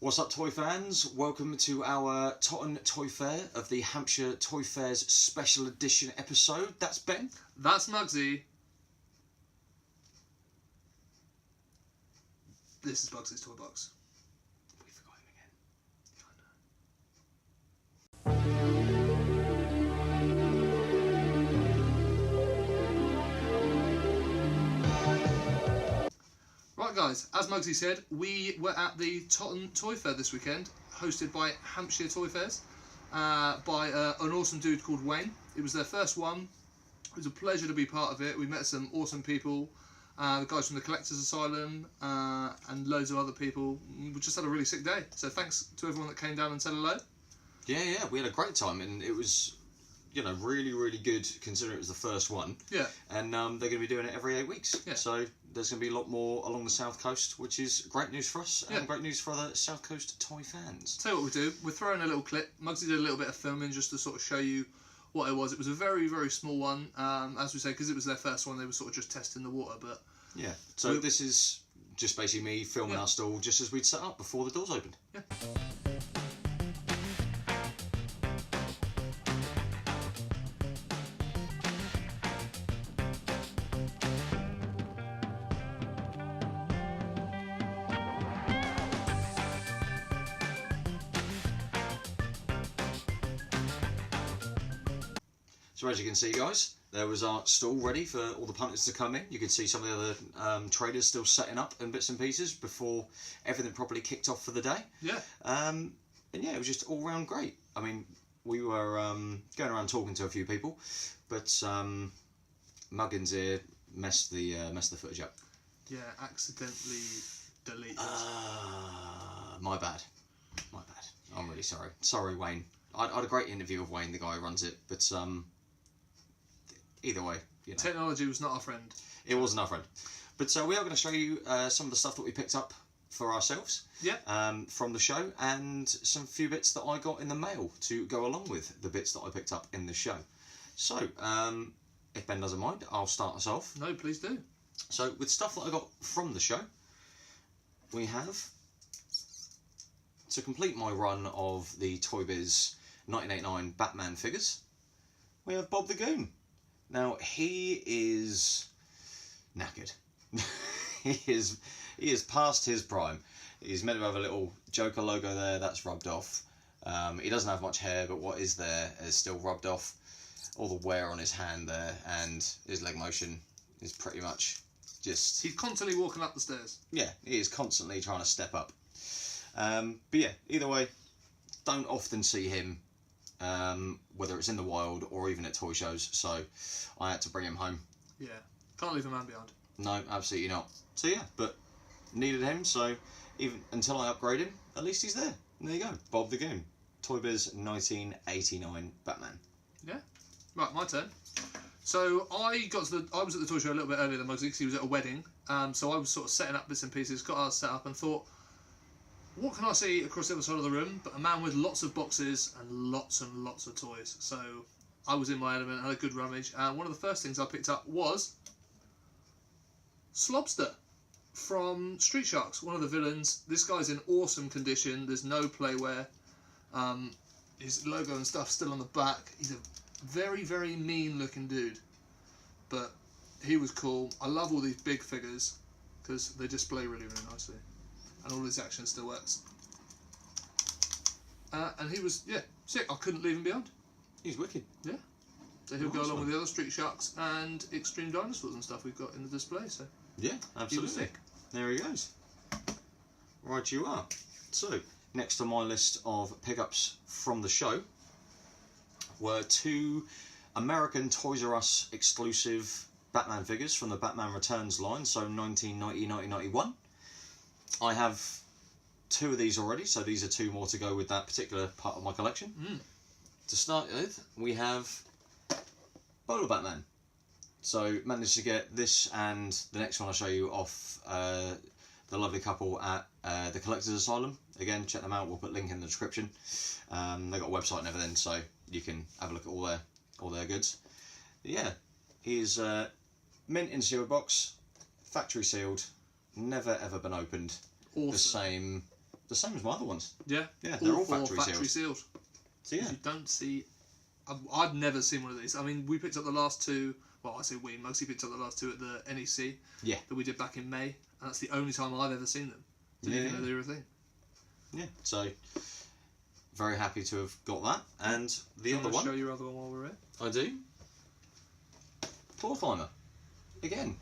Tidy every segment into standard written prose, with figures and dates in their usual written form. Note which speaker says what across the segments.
Speaker 1: What's up, toy fans? Welcome to our Totton Toy Fair of the Hampshire Toy Fairs special edition episode. That's Ben.
Speaker 2: That's Mugsy. This is Bugsys Toy Box.
Speaker 1: We forgot him again.
Speaker 2: Right guys, as Mugsy said, we were at the Totton Toy Fair this weekend, hosted by Hampshire Toy Fairs, by an awesome dude called Wayne. It was their first one. It was a pleasure to be part of it. We met some awesome people, the guys from the Collectors Asylum, and loads of other people. We just had a really sick day. So thanks to everyone that came down and said hello.
Speaker 1: Yeah, we had a great time, and it was, you know, really good considering it was the first one.
Speaker 2: Yeah.
Speaker 1: And they're going to be doing it every 8 weeks.
Speaker 2: Yeah.
Speaker 1: So there's going to be a lot more along the south coast, which is great news for us and great news for other south coast toy fans.
Speaker 2: Tell you what we do. We're throwing a little clip. Mugsy did a little bit of filming just to sort of show you what it was. It was a very small one, as we say, because it was their first one. They were sort of just testing the water, but
Speaker 1: yeah. So this is just basically me filming our stall just as we'd set up before the doors opened.
Speaker 2: Yeah.
Speaker 1: So as you can see, guys, there was our stall ready for all the punters to come in. You could see some of the other traders still setting up in bits and pieces before everything properly kicked off for the day.
Speaker 2: Yeah.
Speaker 1: And yeah, it was just all round great. I mean, we were going around talking to a few people, but Muggins here messed the footage up.
Speaker 2: Yeah, accidentally deleted.
Speaker 1: My bad. I'm really sorry. Sorry, Wayne. I had a great interview with Wayne, the guy who runs it, but either way, you know.
Speaker 2: Technology was not our friend.
Speaker 1: It wasn't our friend. But we are going to show you some of the stuff that we picked up for ourselves from the show, and some few bits that I got in the mail to go along with the bits that I picked up in the show. So, if Ben doesn't mind, I'll start us off.
Speaker 2: No, please do.
Speaker 1: So, with stuff that I got from the show, we have, to complete my run of the Toy Biz 1989 Batman figures, we have Bob the Goon. Now, he is knackered. he is past his prime. He's meant to have a little Joker logo there, that's rubbed off. He doesn't have much hair, but what is there is still rubbed off. All the wear on his hand there, and his leg motion is pretty much just...
Speaker 2: He's constantly walking up the stairs.
Speaker 1: Yeah, he is constantly trying to step up. But yeah, either way, don't often see him, whether it's in the wild or even at toy shows, so I had to bring him home.
Speaker 2: Yeah, can't leave a man behind.
Speaker 1: No, absolutely not. So yeah, but needed him, so even until I upgrade him, at least he's there. And there you go, Bob the Goon. Toy Biz 1989 Batman.
Speaker 2: Yeah. Right, my turn. So I was at the toy show a little bit earlier than Mugsy because he was at a wedding. So I was sort of setting up bits and pieces, got ours set up and thought, what can I see across the other side of the room but a man with lots of boxes and lots of toys. So I was in my element, had a good rummage, and one of the first things I picked up was Slobster from Street Sharks, one of the villains. This guy's in awesome condition, there's no playwear. His logo and stuff still on the back. He's a very mean looking dude, but he was cool. I love all these big figures because they display really nicely. And all his action still works. And he was, sick. I couldn't leave him behind.
Speaker 1: He's wicked.
Speaker 2: Yeah. So he'll go along with the other Street Sharks and Extreme Dinosaurs and stuff we've got in the display. So
Speaker 1: yeah, absolutely.
Speaker 2: He was sick.
Speaker 1: There he goes. Right you are. So, next on my list of pickups from the show were 2 American Toys R Us exclusive Batman figures from the Batman Returns line, so 1990-1991. I have 2 of these already, so these are 2 more to go with that particular part of my collection. To start with, we have Bolo Batman. So managed to get this and the next one I'll show you off the lovely couple at the Collectors Asylum. Again, check them out, we'll put a link in the description. They've got a website and everything, so you can have a look at all their goods. Yeah, he's mint in sealed box, factory sealed, never ever been opened.
Speaker 2: Awesome.
Speaker 1: The same the same as my other ones.
Speaker 2: Yeah.
Speaker 1: Yeah, they're all
Speaker 2: four
Speaker 1: factory sealed. So yeah.
Speaker 2: You don't see. I've never seen one of these. I mean, we picked up the last two. Well, I say we. Mostly picked up the last two at the NEC.
Speaker 1: Yeah.
Speaker 2: That we did back in May, and that's the only time I've ever seen them. Didn't even know they were a thing.
Speaker 1: Yeah. So very happy to have got that, and the other one.
Speaker 2: Show your other one while we're here.
Speaker 1: I do. Floor climber. Again.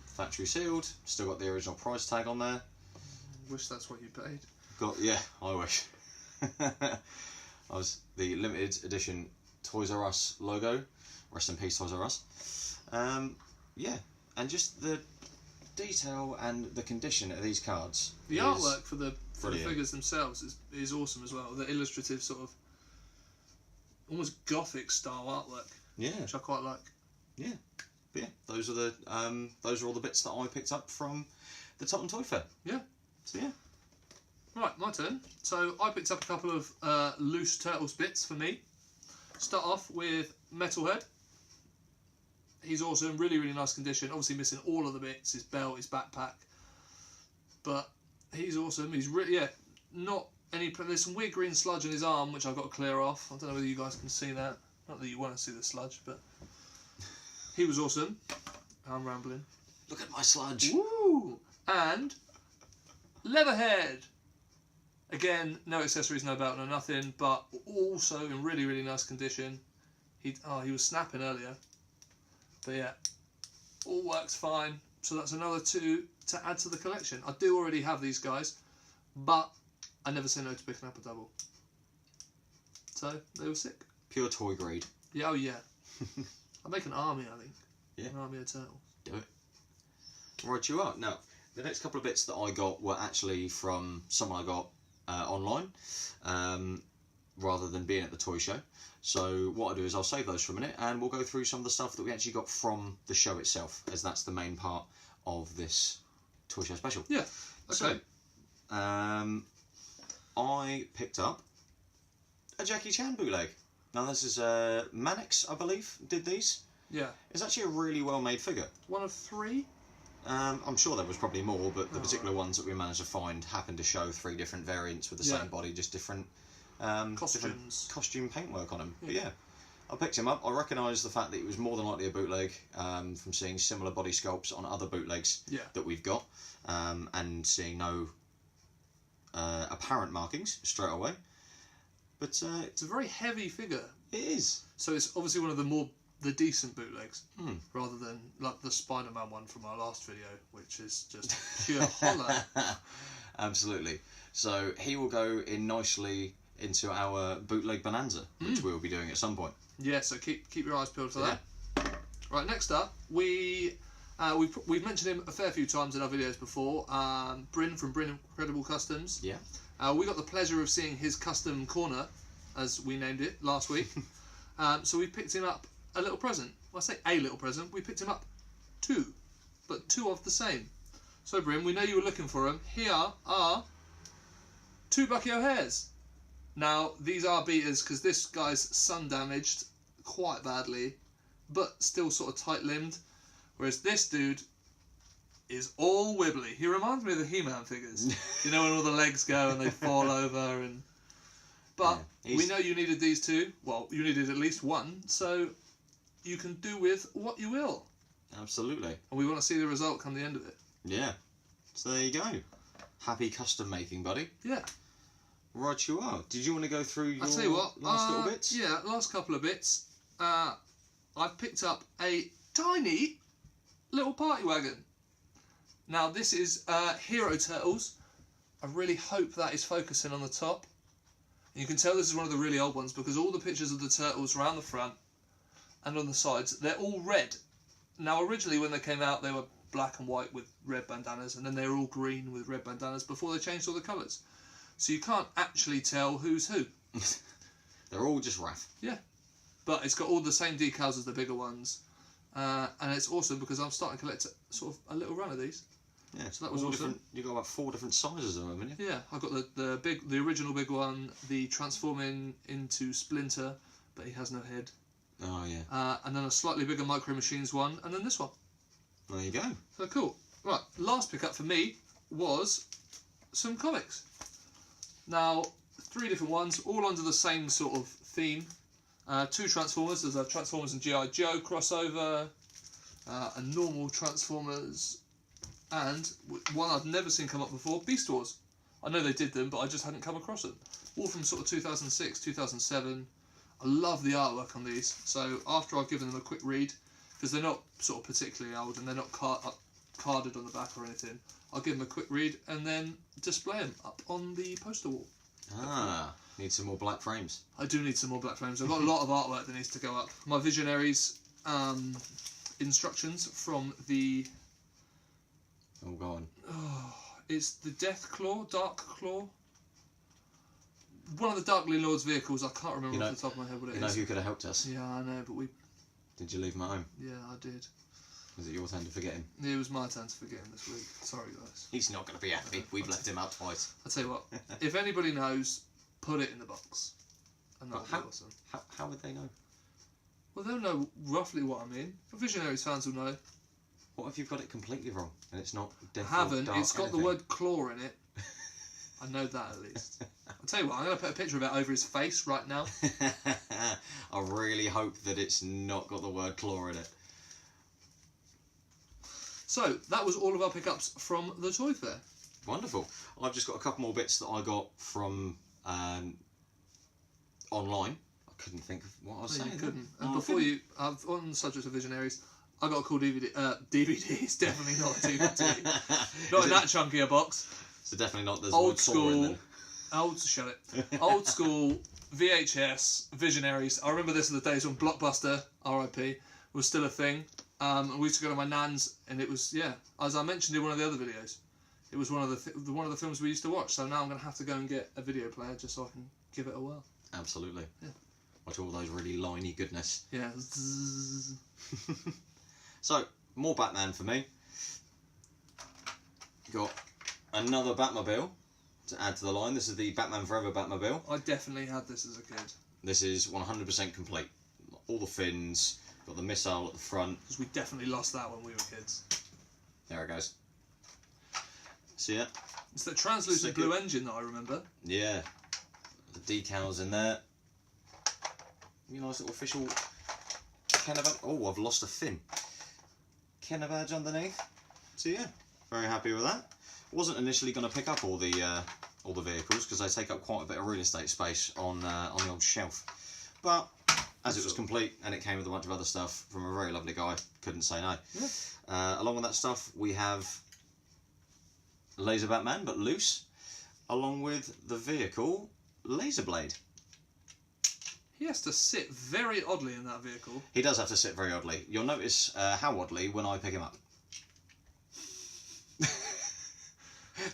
Speaker 1: Factory sealed. Still got the original price tag on there.
Speaker 2: Wish that's what you paid.
Speaker 1: I wish. I was the limited edition Toys R Us logo. Rest in peace, Toys R Us. Yeah, and just the detail and the condition of these cards.
Speaker 2: The artwork for the
Speaker 1: brilliant.
Speaker 2: figures themselves is awesome as well. The illustrative sort of almost gothic style artwork.
Speaker 1: Yeah,
Speaker 2: which I quite like.
Speaker 1: Yeah, but yeah, those are all the bits that I picked up from the Tottenham Toy Fair.
Speaker 2: Yeah.
Speaker 1: So yeah.
Speaker 2: Right, my turn. So I picked up a couple of loose Turtles bits for me. Start off with Metalhead. He's awesome, really, really nice condition. Obviously missing all of the bits, his belt, his backpack. But he's awesome. He's really, not any... There's some weird green sludge on his arm, which I've got to clear off. I don't know whether you guys can see that. Not that you want to see the sludge, but... He was awesome. I'm rambling.
Speaker 1: Look at my sludge.
Speaker 2: Woo! And... Leatherhead. Again, no accessories, no belt, no nothing, but also in really, really nice condition. He was snapping earlier. But yeah, all works fine. So that's another two to add to the collection. I do already have these guys, but I never say no to picking up a double. So they were sick.
Speaker 1: Pure toy greed.
Speaker 2: Yeah, oh yeah. I'd make an army, I think.
Speaker 1: Yeah.
Speaker 2: An army of turtles.
Speaker 1: Do it. Right, you are. Now, the next couple of bits that I got were actually from someone I got online, rather than being at the toy show. So what I'll do is I'll save those for a minute and we'll go through some of the stuff that we actually got from the show itself, as that's the main part of this toy show special.
Speaker 2: Yeah, okay.
Speaker 1: So, I picked up a Jackie Chan bootleg. Now this is Mannix, I believe, did these.
Speaker 2: Yeah.
Speaker 1: It's actually a really well made figure.
Speaker 2: One of three?
Speaker 1: I'm sure there was probably more, but the particular ones that we managed to find happened to show 3 different variants with the same body, just different costume paintwork on them. Yeah. But yeah, I picked him up. I recognised the fact that it was more than likely a bootleg from seeing similar body sculpts on other bootlegs that we've got, and seeing no apparent markings straight away. But
Speaker 2: it's a very heavy figure.
Speaker 1: It is.
Speaker 2: So it's obviously one of the decent bootlegs, rather than like the Spider-Man one from our last video, which is just pure hollow.
Speaker 1: Absolutely. So he will go in nicely into our bootleg bonanza, which we'll be doing at some point. Yeah, so keep your eyes peeled for that. Right, next up, we've mentioned him a fair few times in our videos before. Bryn from Bryn Incredible Customs. Yeah. We got the pleasure of seeing his custom corner, as we named it last week. So we picked him up a little present. Well, I say a little present. We picked him up 2, but 2 of the same. So Bryn, we know you were looking for him. Here are 2 Bucky O'Hares. Now these are beaters because this guy's sun damaged quite badly, but still sort of tight-limbed. Whereas this dude is all wibbly. He reminds me of the He-Man figures. You know, when all the legs go and they fall over and... But we know you needed these 2. Well, you needed at least 1, so you can do with what you will. Absolutely. And we want to see the result come the end of it. Yeah. So there you go. Happy custom making, buddy. Yeah. Right you are. Did you want to go through your
Speaker 2: tell you what,
Speaker 1: last little bits?
Speaker 2: Yeah, last couple of bits. I've picked up a tiny little party wagon. Now this is Hero Turtles. I really hope that is focusing on the top. And you can tell this is one of the really old ones because all the pictures of the turtles around the front and on the sides, they're all red. Now originally when they came out they were black and white with red bandanas, and then they were all green with red bandanas before they changed all the colours. So you can't actually tell who's who. They're all just Raph. Yeah. But it's got all the same decals as the bigger ones. And it's awesome because I'm starting to collect sort of a little run of these. Yeah, so that was awesome. You've got about 4 different sizes of them, haven't you? Yeah, I've got the original big one, the transforming into Splinter, but he has no head. Oh yeah. And then a slightly bigger Micro Machines one, and then this one. There you go. So cool. Right, last pickup for me was some comics. Now, 3 different ones, all under the same sort of theme. 2 Transformers. There's a Transformers and G.I. Joe crossover, a normal Transformers, and one I've never seen come up before, Beast Wars. I know they did them, but I just hadn't come across them. All from sort of 2006, 2007. I love the artwork on these. So after I've given them a quick read, because they're not sort of particularly old and they're not carded on the back or anything, I'll give them a quick read and then display them up on the poster wall.
Speaker 1: Ah, need some more black frames.
Speaker 2: I do need some more black frames. I've got a lot of artwork that needs to go up. My Visionaries instructions from the...
Speaker 1: Oh, go on.
Speaker 2: Oh, it's the Death Claw, Dark Claw. One of the Darkly Lord's vehicles. I can't remember off the top of my head what it is.
Speaker 1: You know who could have helped us?
Speaker 2: Yeah, I know, but we...
Speaker 1: Did you leave him at home?
Speaker 2: Yeah, I did.
Speaker 1: Was it your turn to forget him?
Speaker 2: It was my turn to forget him this week. Sorry, guys.
Speaker 1: He's not going to be happy. We've left him out twice.
Speaker 2: I'll tell you what. If anybody knows, put it in the box. And that'll be awesome.
Speaker 1: How would they know?
Speaker 2: Well, they'll know roughly what I mean. The Visionaries fans will know.
Speaker 1: What if you've got it completely wrong and it's not
Speaker 2: I
Speaker 1: Death
Speaker 2: haven't.
Speaker 1: Dark
Speaker 2: It's got
Speaker 1: anything?
Speaker 2: the word claw in it. I know that at least. I'll tell you what, I'm going to put a picture of it over his face right now.
Speaker 1: I really hope that it's not got the word claw in it.
Speaker 2: So, that was all of our pickups from the Toy Fair.
Speaker 1: Wonderful. I've just got a couple more bits that I got from online. I couldn't think of what I was saying.
Speaker 2: You couldn't. And before you, on the subject of Visionaries, I got a cool DVD. DVD. It's definitely not a DVD. Not in that chunky a box.
Speaker 1: So definitely not. There's
Speaker 2: Old
Speaker 1: word claw in
Speaker 2: school.
Speaker 1: there.
Speaker 2: Shut it. Old school VHS Visionaries. I remember this in the days when Blockbuster, RIP, was still a thing. And we used to go to my nan's, and it was, yeah, as I mentioned in one of the other videos, it was one of the films we used to watch. So now I'm going to have to go and get a video player just so I can give it a whirl.
Speaker 1: Absolutely.
Speaker 2: Yeah.
Speaker 1: Watch all those really liney goodness.
Speaker 2: Yeah.
Speaker 1: So, more Batman for me. Got another Batmobile to add to the line. This is the Batman Forever Batmobile.
Speaker 2: I definitely had this as a kid.
Speaker 1: This is 100% complete. All the fins, got the missile at the front.
Speaker 2: Because we definitely lost that when we were kids.
Speaker 1: There it goes. See it?
Speaker 2: It's the translucent blue engine that I remember.
Speaker 1: Yeah. The decals in there. You nice little official Kenner badge. Oh, I've lost a fin. Kenner badge underneath. So yeah, very happy with that. Wasn't initially going to pick up all the vehicles because they take up quite a bit of real estate space on the old shelf. But as it was complete and it came with a bunch of other stuff from a very lovely guy, couldn't say no. Yeah. Along with that stuff, we have Laser Batman, but loose, along with the vehicle Laser Blade.
Speaker 2: He has to sit very oddly in that vehicle.
Speaker 1: He does have to sit very oddly. You'll notice how oddly when I pick him up.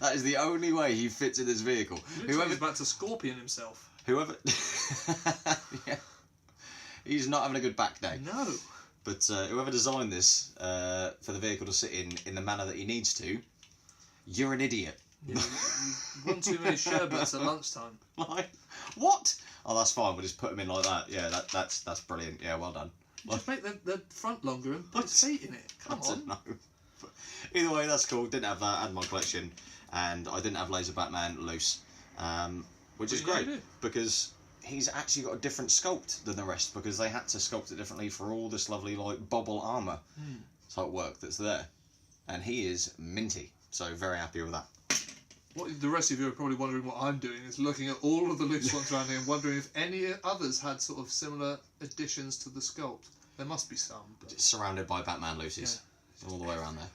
Speaker 1: That is the only way he fits in this vehicle.
Speaker 2: Whoever's about to scorpion himself.
Speaker 1: Whoever... yeah. He's not having a good back day.
Speaker 2: No.
Speaker 1: But whoever designed this for the vehicle to sit in the manner that he needs to, you're an idiot.
Speaker 2: Yeah, you want too many sherbets at lunchtime.
Speaker 1: Like, what? Oh, that's fine. We'll just put him in like that. Yeah, that's brilliant. Yeah, well done.
Speaker 2: Just make the front longer and put his feet in it. Come on.
Speaker 1: No. Either way, that's cool. Didn't have that. Had my collection, and I didn't have Laser Batman loose, which is great because he's actually got a different sculpt than the rest because they had to sculpt it differently for all this lovely like bubble armor type work that's there, and he is minty. So very happy with that.
Speaker 2: What the rest of you are probably wondering what I'm doing is looking at all of the loose ones around here and wondering if any others had sort of similar additions to the sculpt. There must be some. But...
Speaker 1: It's surrounded by Batman looses all the way around there.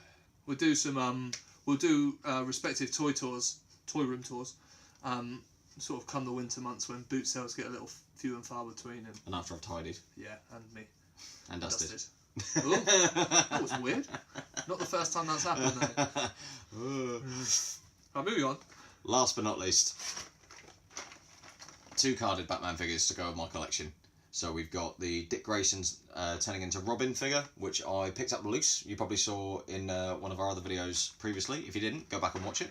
Speaker 2: We'll do some. We'll do respective toy room tours. Sort of come the winter months when boot sales get a little few and far between.
Speaker 1: And after I've tidied.
Speaker 2: Yeah, and me.
Speaker 1: And dusted.
Speaker 2: Oh, that was weird. Not the first time that's happened though. Right, moving on.
Speaker 1: Last but not least, 2 carded Batman figures to go with my collection. So we've got the Dick Grayson's turning into Robin figure, which I picked up loose. You probably saw in one of our other videos previously. If you didn't, go back and watch it.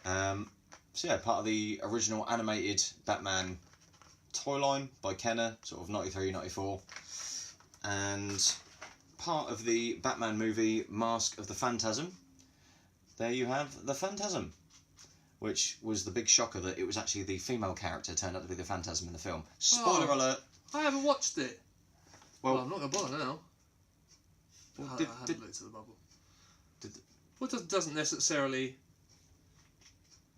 Speaker 1: So yeah, part of the original animated Batman toy line by Kenner, sort of 93, 94. And part of the Batman movie Mask of the Phantasm. There you have the Phantasm, which was the big shocker that it was actually the female character turned out to be the Phantasm in the film. Spoiler alert!
Speaker 2: I haven't watched it.
Speaker 1: Well,
Speaker 2: I'm not going to bother now.
Speaker 1: Well,
Speaker 2: I haven't looked at the bubble. Doesn't necessarily...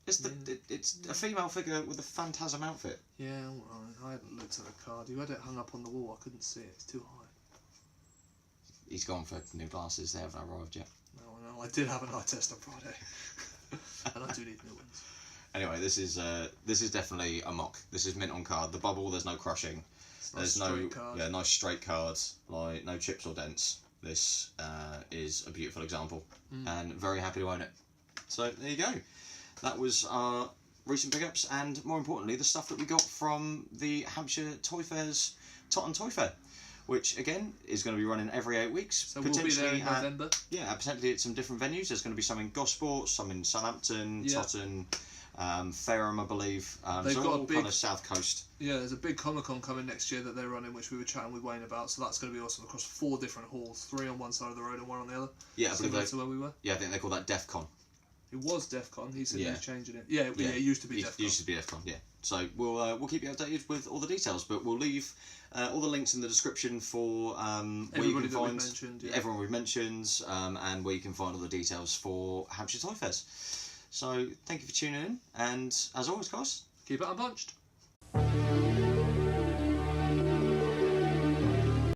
Speaker 1: It's a female figure with a Phantasm outfit.
Speaker 2: Yeah, alright. I haven't looked at the card. You had it hung up on the wall. I couldn't see it. It's too high.
Speaker 1: He's gone for new glasses. They haven't arrived yet.
Speaker 2: No, I did have an eye test on Friday. And I do need new ones.
Speaker 1: Anyway, this is definitely a mock. This is mint on card. The bubble, there's no crushing. There's no nice straight cards, like no chips or dents. This is a beautiful example, and very happy to own it. So there you go. That was our recent pickups, and more importantly, the stuff that we got from the Hampshire Toy Fairs Totten Toy Fair, which again is going to be running every 8 weeks.
Speaker 2: So we'll be there in November.
Speaker 1: Yeah, potentially at some different venues. There's going to be some in Gosport, some in Southampton, Totten, Fareham, I believe.
Speaker 2: They've
Speaker 1: so
Speaker 2: got
Speaker 1: all
Speaker 2: a big,
Speaker 1: kind of south coast.
Speaker 2: Yeah, there's a big Comic-Con coming next year that they're running, which we were chatting with Wayne about. So that's going to be awesome across 4 different halls, 3 on one side of the road and 1 on the other.
Speaker 1: Yeah, I believe
Speaker 2: to where we were.
Speaker 1: Yeah, I think they call that DEF CON.
Speaker 2: It was DEF CON. He said he was changing it. Yeah, it used to be DEF CON.
Speaker 1: Used to be DEF CON. Yeah. So we'll keep you updated with all the details, but we'll leave all the links in the description for where you can find everyone we've mentioned, and where you can find all the details for Hampshire Toy Fairs. So thank you for tuning in, and as always, guys,
Speaker 2: keep it unpunched.